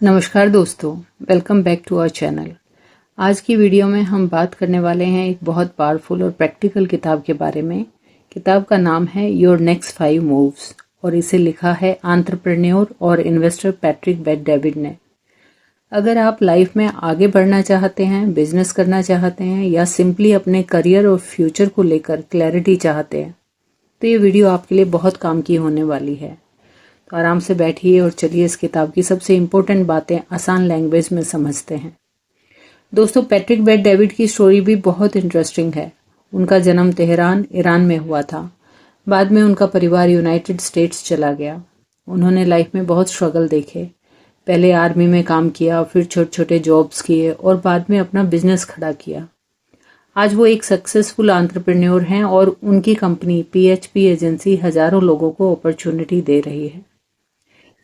नमस्कार दोस्तों, welcome back to our channel. आज की वीडियो में हम बात करने वाले हैं एक बहुत पावरफुल और प्रैक्टिकल किताब के बारे में। किताब का नाम है योर नेक्स्ट 5 मूव्स और इसे लिखा है एंटरप्रेन्योर और इन्वेस्टर पैट्रिक बेट-डेविड ने। अगर आप लाइफ में आगे बढ़ना चाहते हैं, बिजनेस करना चाहते हैं या सिंपली अपने करियर और फ्यूचर को लेकर क्लैरिटी चाहते हैं तो ये वीडियो आपके लिए बहुत काम की होने वाली है। तो आराम से बैठिए और चलिए इस किताब की सबसे इम्पोर्टेंट बातें आसान लैंग्वेज में समझते हैं। दोस्तों, पैट्रिक बेट-डेविड की स्टोरी भी बहुत इंटरेस्टिंग है। उनका जन्म तेहरान, ईरान में हुआ था। बाद में उनका परिवार यूनाइटेड स्टेट्स चला गया। उन्होंने लाइफ में बहुत स्ट्रगल देखे। पहले आर्मी में काम किया, फिर छोटे छोटे जॉब्स किए और बाद में अपना बिजनेस खड़ा किया। आज वो एक सक्सेसफुल एंटरप्रेन्योर हैं और उनकी कंपनी PHP एजेंसी हजारों लोगों को अपॉर्चुनिटी दे रही है।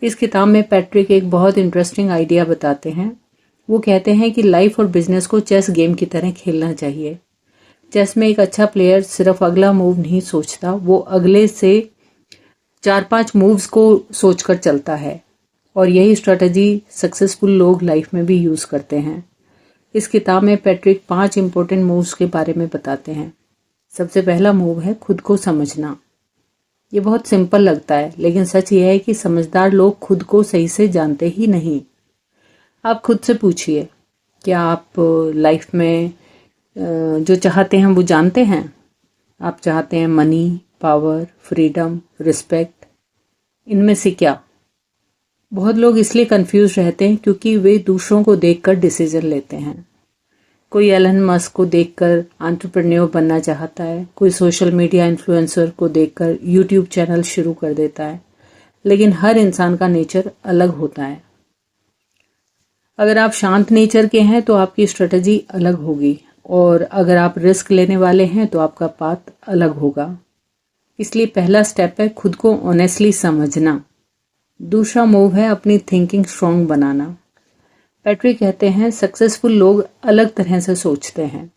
इस किताब में पैट्रिक एक बहुत इंटरेस्टिंग आइडिया बताते हैं। वो कहते हैं कि लाइफ और बिजनेस को चेस गेम की तरह खेलना चाहिए। चेस में एक अच्छा प्लेयर सिर्फ अगला मूव नहीं सोचता, वो अगले से 4-5 मूव्स को सोचकर चलता है और यही स्ट्रेटजी सक्सेसफुल लोग लाइफ में भी यूज करते हैं। इस किताब में पैट्रिक 5 इंपॉर्टेंट मूव्स के बारे में बताते हैं। सबसे पहला मूव है खुद को समझना। ये बहुत सिंपल लगता है, लेकिन सच ये है कि समझदार लोग खुद को सही से जानते ही नहीं। आप खुद से पूछिए, क्या आप लाइफ में जो चाहते हैं वो जानते हैं? आप चाहते हैं मनी, पावर, फ्रीडम, रिस्पेक्ट, इनमें से क्या? बहुत लोग इसलिए कंफ्यूज रहते हैं क्योंकि वे दूसरों को देखकर डिसीजन लेते हैं। कोई एलन मस्क को देखकर एंटरप्रेन्योर बनना चाहता है, कोई सोशल मीडिया इन्फ्लुएंसर को देखकर यूट्यूब चैनल शुरू कर देता है, लेकिन हर इंसान का नेचर अलग होता है। अगर आप शांत नेचर के हैं तो आपकी स्ट्रेटजी अलग होगी और अगर आप रिस्क लेने वाले हैं तो आपका पाथ अलग होगा। इसलिए पहला स्टेप है खुद को ऑनेस्टली समझना। दूसरा मूव है अपनी थिंकिंग स्ट्रांग बनाना। पैट्रिक कहते हैं सक्सेसफुल लोग अलग तरह से सोचते हैं।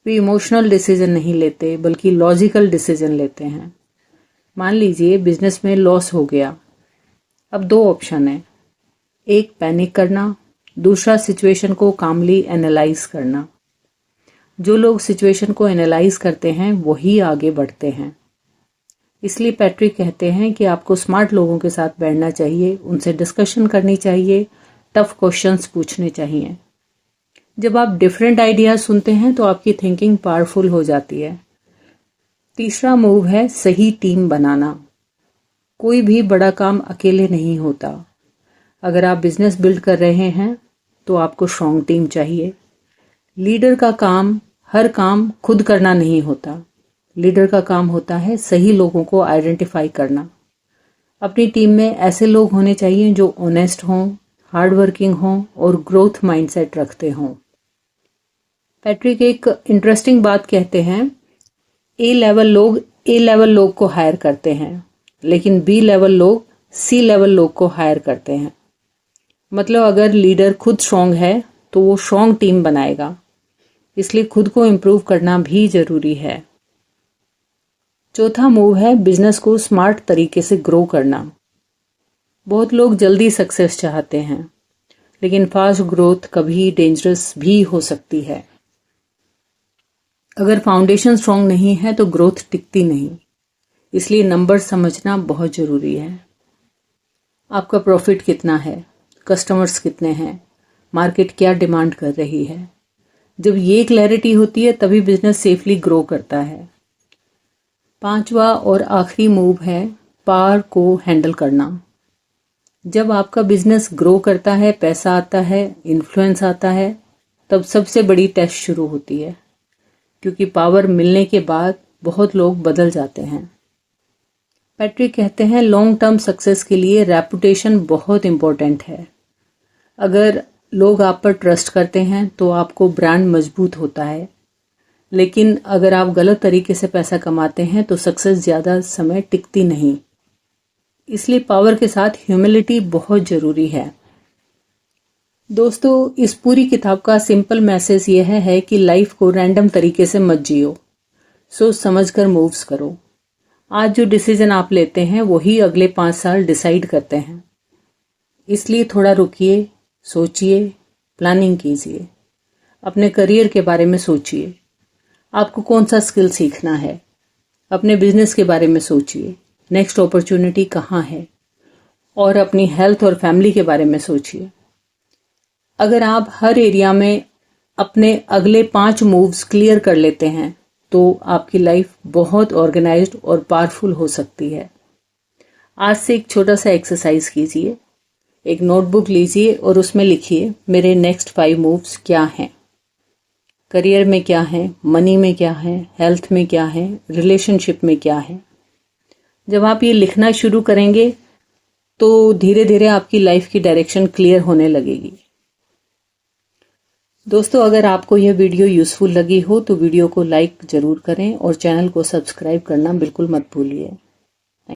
वे इमोशनल डिसीजन नहीं लेते बल्कि लॉजिकल डिसीजन लेते हैं। मान लीजिए बिजनेस में लॉस हो गया। अब 2 ऑप्शन है, एक पैनिक करना, दूसरा सिचुएशन को कामली एनालाइज करना। जो लोग सिचुएशन को एनालाइज करते हैं वही आगे बढ़ते हैं। इसलिए पैट्रिक कहते हैं कि आपको स्मार्ट लोगों के साथ बैठना चाहिए, उनसे डिस्कशन करनी चाहिए, टफ क्वेश्चंस पूछने चाहिए। जब आप डिफरेंट आइडियाज सुनते हैं तो आपकी थिंकिंग पावरफुल हो जाती है। तीसरा मूव है सही टीम बनाना। कोई भी बड़ा काम अकेले नहीं होता। अगर आप बिजनेस बिल्ड कर रहे हैं तो आपको स्ट्रॉन्ग टीम चाहिए। लीडर का काम हर काम खुद करना नहीं होता। लीडर का काम होता है सही लोगों को आइडेंटिफाई करना। अपनी टीम में ऐसे लोग होने चाहिए जो ऑनेस्ट हों, हार्ड वर्किंग हों और ग्रोथ माइंडसेट रखते हों। पैट्रिक एक इंटरेस्टिंग बात कहते हैं, ए लेवल लोग को हायर करते हैं, लेकिन B लेवल लोग C लेवल लोग को हायर करते हैं। मतलब अगर लीडर खुद स्ट्रांग है तो वो स्ट्रांग टीम बनाएगा। इसलिए खुद को इम्प्रूव करना भी जरूरी है। चौथा मूव है बिजनेस को स्मार्ट तरीके से ग्रो करना। बहुत लोग जल्दी सक्सेस चाहते हैं, लेकिन फास्ट ग्रोथ कभी डेंजरस भी हो सकती है। अगर फाउंडेशन स्ट्रांग नहीं है तो ग्रोथ टिकती नहीं। इसलिए नंबर समझना बहुत जरूरी है। आपका प्रॉफिट कितना है, कस्टमर्स कितने हैं, मार्केट क्या डिमांड कर रही है। जब ये क्लैरिटी होती है तभी बिजनेस सेफली ग्रो करता है। 5वां और आखिरी मूव है पावर को हैंडल करना। जब आपका बिजनेस ग्रो करता है, पैसा आता है, इन्फ्लुएंस आता है, तब सबसे बड़ी टेस्ट शुरू होती है, क्योंकि पावर मिलने के बाद बहुत लोग बदल जाते हैं। पैट्रिक कहते हैं लॉन्ग टर्म सक्सेस के लिए रेपुटेशन बहुत इंपॉर्टेंट है। अगर लोग आप पर ट्रस्ट करते हैं तो आपको ब्रांड मजबूत होता है, लेकिन अगर आप गलत तरीके से पैसा कमाते हैं तो सक्सेस ज़्यादा समय टिकती नहीं। इसलिए पावर के साथ ह्यूमिलिटी बहुत जरूरी है। दोस्तों, इस पूरी किताब का सिंपल मैसेज यह है कि लाइफ को रैंडम तरीके से मत जियो, सोच समझकर मूव्स करो। आज जो डिसीजन आप लेते हैं वही अगले 5 साल डिसाइड करते हैं। इसलिए थोड़ा रुकिए, सोचिए, प्लानिंग कीजिए। अपने करियर के बारे में सोचिए, आपको कौन सा स्किल सीखना है। अपने बिजनेस के बारे में सोचिए, नेक्स्ट अपॉर्चुनिटी कहाँ है। और अपनी हेल्थ और फैमिली के बारे में सोचिए। अगर आप हर एरिया में अपने अगले 5 मूव्स क्लियर कर लेते हैं तो आपकी लाइफ बहुत ऑर्गेनाइज्ड और पावरफुल हो सकती है। आज से एक छोटा सा एक्सरसाइज कीजिए। एक नोटबुक लीजिए और उसमें लिखिए मेरे नेक्स्ट 5 मूव्स क्या हैं। करियर में क्या है, मनी में क्या है, हेल्थ में क्या है, रिलेशनशिप में क्या है। जब आप ये लिखना शुरू करेंगे तो धीरे धीरे आपकी लाइफ की डायरेक्शन क्लियर होने लगेगी। दोस्तों, अगर आपको यह वीडियो यूजफुल लगी हो तो वीडियो को लाइक जरूर करें और चैनल को सब्सक्राइब करना बिल्कुल मत भूलिए।